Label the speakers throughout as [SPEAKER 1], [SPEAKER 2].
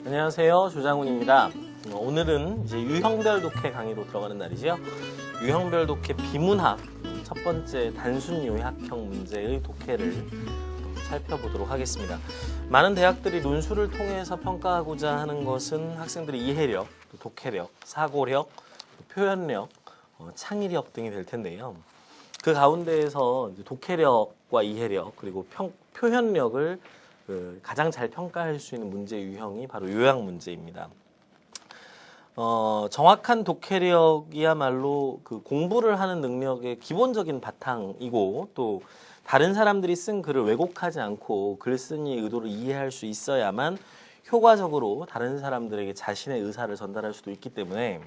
[SPEAKER 1] 안녕하세요, 조장훈입니다. 오늘은 이제 유형별 독해 강의로 들어가는 날이죠. 유형별 독해 비문학 첫 번째 단순 요약형 문제의 독해를 살펴보도록 하겠습니다. 많은 대학들이 논술을 통해서 평가하고자 하는 것은 학생들의 이해력, 독해력, 사고력, 표현력, 창의력 등이 될 텐데요. 그 가운데에서 독해력과 이해력 그리고 표현력을 가장 잘 평가할 수 있는 문제 유형이 바로 요약 문제입니다. 정확한 독해력이야말로 그 공부를 하는 능력의 기본적인 바탕이고, 또 다른 사람들이 쓴 글을 왜곡하지 않고 글쓴이의 의도를 이해할 수 있어야만 효과적으로 다른 사람들에게 자신의 의사를 전달할 수도 있기 때문에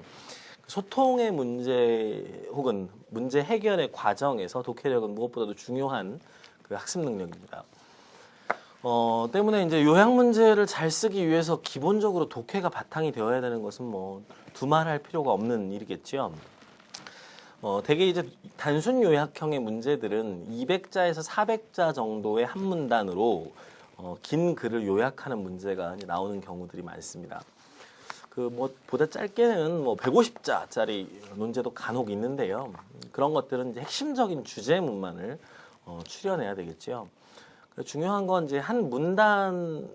[SPEAKER 1] 소통의 문제 혹은 문제 해결의 과정에서 독해력은 무엇보다도 중요한 그 학습 능력입니다. 때문에 이제 요약 문제를 잘 쓰기 위해서 기본적으로 독해가 바탕이 되어야 되는 것은 뭐 두말할 필요가 없는 일이겠죠. 대개 이제 단순 요약형의 문제들은 200자에서 400자 정도의 한 문단으로 긴 글을 요약하는 문제가 나오는 경우들이 많습니다. 보다 짧게는 150자짜리 문제도 간혹 있는데요. 그런 것들은 이제 핵심적인 주제문만을 추려내야 되겠죠. 중요한 건 이제 한 문단을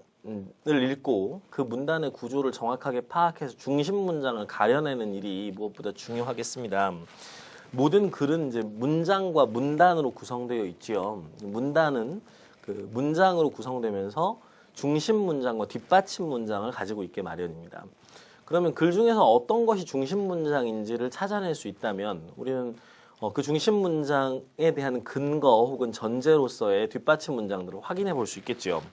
[SPEAKER 1] 읽고 그 문단의 구조를 정확하게 파악해서 중심 문장을 가려내는 일이 무엇보다 중요하겠습니다. 모든 글은 이제 문장과 문단으로 구성되어 있지요. 문단은 그 문장으로 구성되면서 중심 문장과 뒷받침 문장을 가지고 있게 마련입니다. 그러면 글 중에서 어떤 것이 중심 문장인지를 찾아낼 수 있다면 우리는 그 중심 문장에 대한 근거 혹은 전제로서의 뒷받침 문장들을 확인해 볼 수 있겠죠.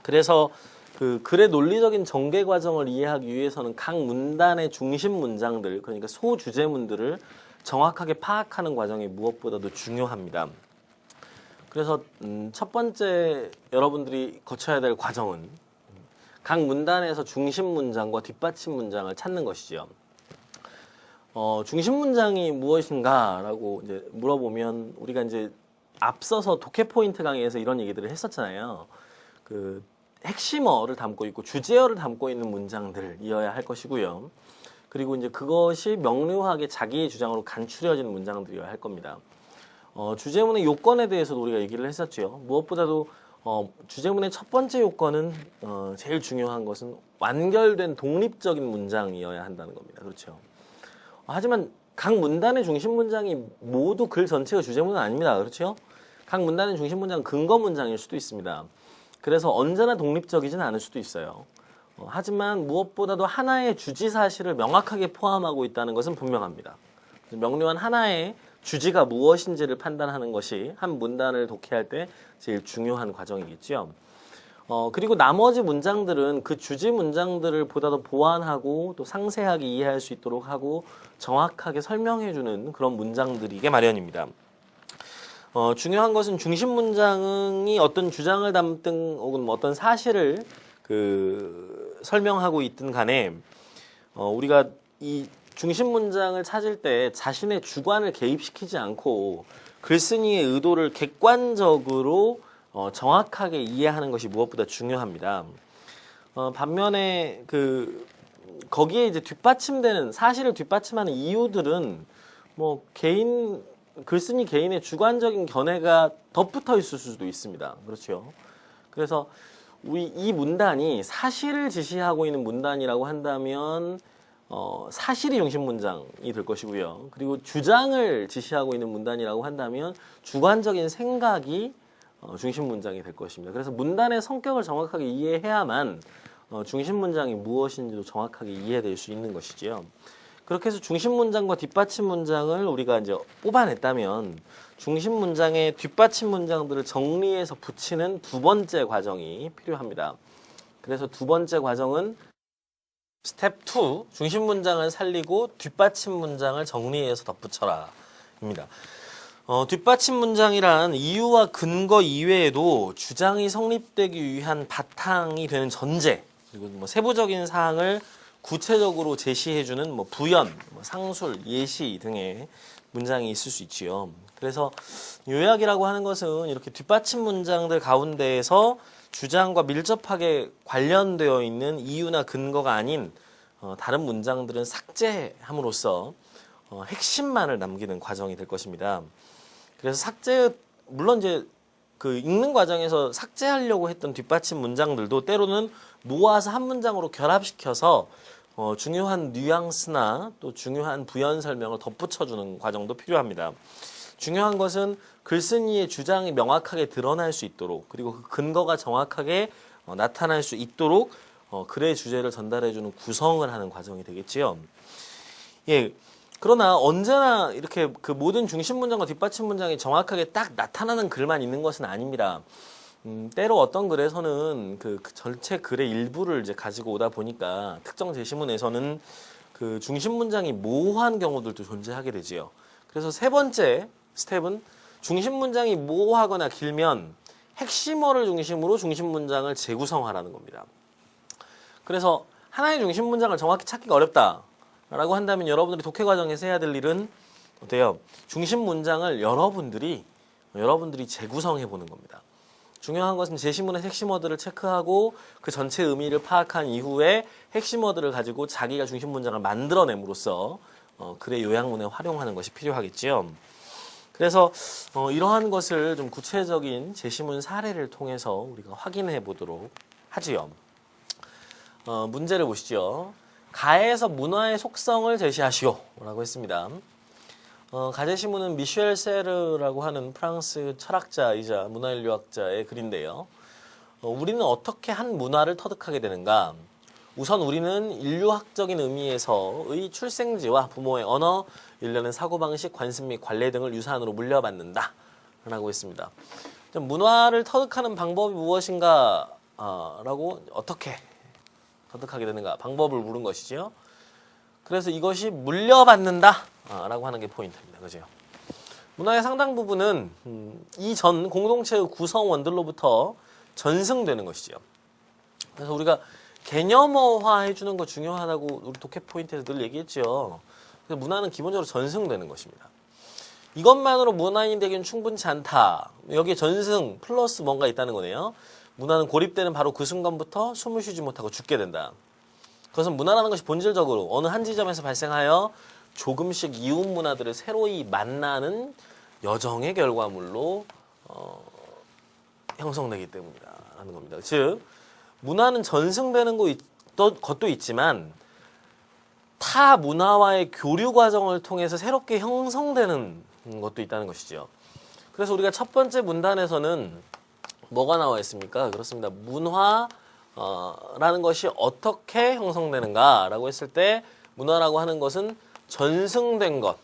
[SPEAKER 1] 그래서 그 글의 논리적인 전개 과정을 이해하기 위해서는 각 문단의 중심 문장들, 그러니까 소주제문들을 정확하게 파악하는 과정이 무엇보다도 중요합니다. 그래서 첫 번째 여러분들이 거쳐야 될 과정은 각 문단에서 중심 문장과 뒷받침 문장을 찾는 것이죠. 중심 문장이 무엇인가라고 이제 물어보면 우리가 이제 앞서서 독해 포인트 강의에서 이런 얘기들을 했었잖아요. 그 핵심어를 담고 있고 주제어를 담고 있는 문장들이어야 할 것이고요. 그리고 이제 그것이 명료하게 자기의 주장으로 간추려진 문장들이어야 할 겁니다. 주제문의 요건에 대해서도 우리가 얘기를 했었죠. 무엇보다도 주제문의 첫 번째 요건은 제일 중요한 것은 완결된 독립적인 문장이어야 한다는 겁니다. 그렇죠. 하지만 각 문단의 중심 문장이 모두 글 전체가 주제문은 아닙니다. 그렇죠? 각 문단의 중심 문장은 근거 문장일 수도 있습니다. 그래서 언제나 독립적이진 않을 수도 있어요. 하지만 무엇보다도 하나의 주지 사실을 명확하게 포함하고 있다는 것은 분명합니다. 명료한 하나의 주지가 무엇인지를 판단하는 것이 한 문단을 독해할 때 제일 중요한 과정이겠죠. 그리고 나머지 문장들은 그 주지 문장들을 보다 더 보완하고 또 상세하게 이해할 수 있도록 하고 정확하게 설명해주는 그런 문장들이게 마련입니다. 중요한 것은 중심 문장이 어떤 주장을 담든 혹은 어떤 사실을 설명하고 있든 간에 우리가 이 중심 문장을 찾을 때 자신의 주관을 개입시키지 않고 글쓴이의 의도를 객관적으로 정확하게 이해하는 것이 무엇보다 중요합니다. 반면에 거기에 이제 뒷받침되는 사실을 뒷받침하는 이유들은 글쓴이 개인의 주관적인 견해가 덧붙어 있을 수도 있습니다. 그렇죠. 그래서 이 문단이 사실을 지시하고 있는 문단이라고 한다면 사실이 중심 문장이 될 것이고요. 그리고 주장을 지시하고 있는 문단이라고 한다면 주관적인 생각이 중심 문장이 될 것입니다. 그래서 문단의 성격을 정확하게 이해해야만 중심 문장이 무엇인지도 정확하게 이해될 수 있는 것이지요. 그렇게 해서 중심 문장과 뒷받침 문장을 우리가 이제 뽑아냈다면 중심 문장의 뒷받침 문장들을 정리해서 붙이는 두 번째 과정이 필요합니다. 그래서 두 번째 과정은 스텝 2, 중심 문장을 살리고 뒷받침 문장을 정리해서 덧붙여라 입니다. 뒷받침 문장이란 이유와 근거 이외에도 주장이 성립되기 위한 바탕이 되는 전제, 그리고 세부적인 사항을 구체적으로 제시해주는 뭐 부연, 뭐 상술, 예시 등의 문장이 있을 수 있지요. 그래서 요약이라고 하는 것은 이렇게 뒷받침 문장들 가운데에서 주장과 밀접하게 관련되어 있는 이유나 근거가 아닌 다른 문장들은 삭제함으로써 핵심만을 남기는 과정이 될 것입니다. 그래서 물론 이제 그 읽는 과정에서 삭제하려고 했던 뒷받침 문장들도 때로는 모아서 한 문장으로 결합시켜서 중요한 뉘앙스나 또 중요한 부연 설명을 덧붙여주는 과정도 필요합니다. 중요한 것은 글쓴이의 주장이 명확하게 드러날 수 있도록 그리고 그 근거가 정확하게 나타날 수 있도록 글의 주제를 전달해주는 구성을 하는 과정이 되겠지요. 예. 그러나 언제나 이렇게 그 모든 중심 문장과 뒷받침 문장이 정확하게 딱 나타나는 글만 있는 것은 아닙니다. 때로 어떤 글에서는 그 전체 글의 일부를 이제 가지고 오다 보니까 특정 제시문에서는 그 중심 문장이 모호한 경우들도 존재하게 되지요. 그래서 세 번째 스텝은 중심 문장이 모호하거나 길면 핵심어를 중심으로 중심 문장을 재구성하라는 겁니다. 그래서 하나의 중심 문장을 정확히 찾기가 어렵다 라고 한다면 여러분들이 독해 과정에서 해야 될 일은 어때요? 중심 문장을 여러분들이 재구성해 보는 겁니다. 중요한 것은 제시문의 핵심어들을 체크하고 그 전체 의미를 파악한 이후에 핵심어들을 가지고 자기가 중심 문장을 만들어냄으로써 글의 요약문에 활용하는 것이 필요하겠지요. 그래서 이러한 것을 좀 구체적인 제시문 사례를 통해서 우리가 확인해 보도록 하지요. 문제를 보시죠. 가에서 문화의 속성을 제시하시오 라고 했습니다. 가제시문은 미셸 세르라고 하는 프랑스 철학자이자 문화인류학자의 글인데요. 우리는 어떻게 한 문화를 터득하게 되는가? 우선 우리는 인류학적인 의미에서의 출생지와 부모의 언어, 일련의 사고방식, 관습 및 관례 등을 유산으로 물려받는다 라고 했습니다. 문화를 터득하는 방법이 무엇인가? 라고 어떻게 터득하게 되는가? 방법을 물은 것이지요. 그래서 이것이 물려받는다 라고 하는 게 포인트입니다. 그죠? 문화의 상당 부분은 이전 공동체의 구성원들로부터 전승되는 것이죠. 그래서 우리가 개념어화 해주는 거 중요하다고 우리 독해 포인트에서 늘 얘기했죠. 그래서 문화는 기본적으로 전승되는 것입니다. 이것만으로 문화인이 되기는 충분치 않다. 여기에 전승 플러스 뭔가 있다는 거네요. 문화는 고립되는 바로 그 순간부터 숨을 쉬지 못하고 죽게 된다. 그것은 문화라는 것이 본질적으로 어느 한 지점에서 발생하여 조금씩 이웃 문화들을 새로이 만나는 여정의 결과물로 형성되기 때문이라는 겁니다. 즉 문화는 전승되는 것도 있지만 타 문화와의 교류 과정을 통해서 새롭게 형성되는 것도 있다는 것이죠. 그래서 우리가 첫 번째 문단에서는 뭐가 나와 있습니까? 그렇습니다. 문화라는 것이 어떻게 형성되는가 라고 했을 때 문화라고 하는 것은 전승된 것,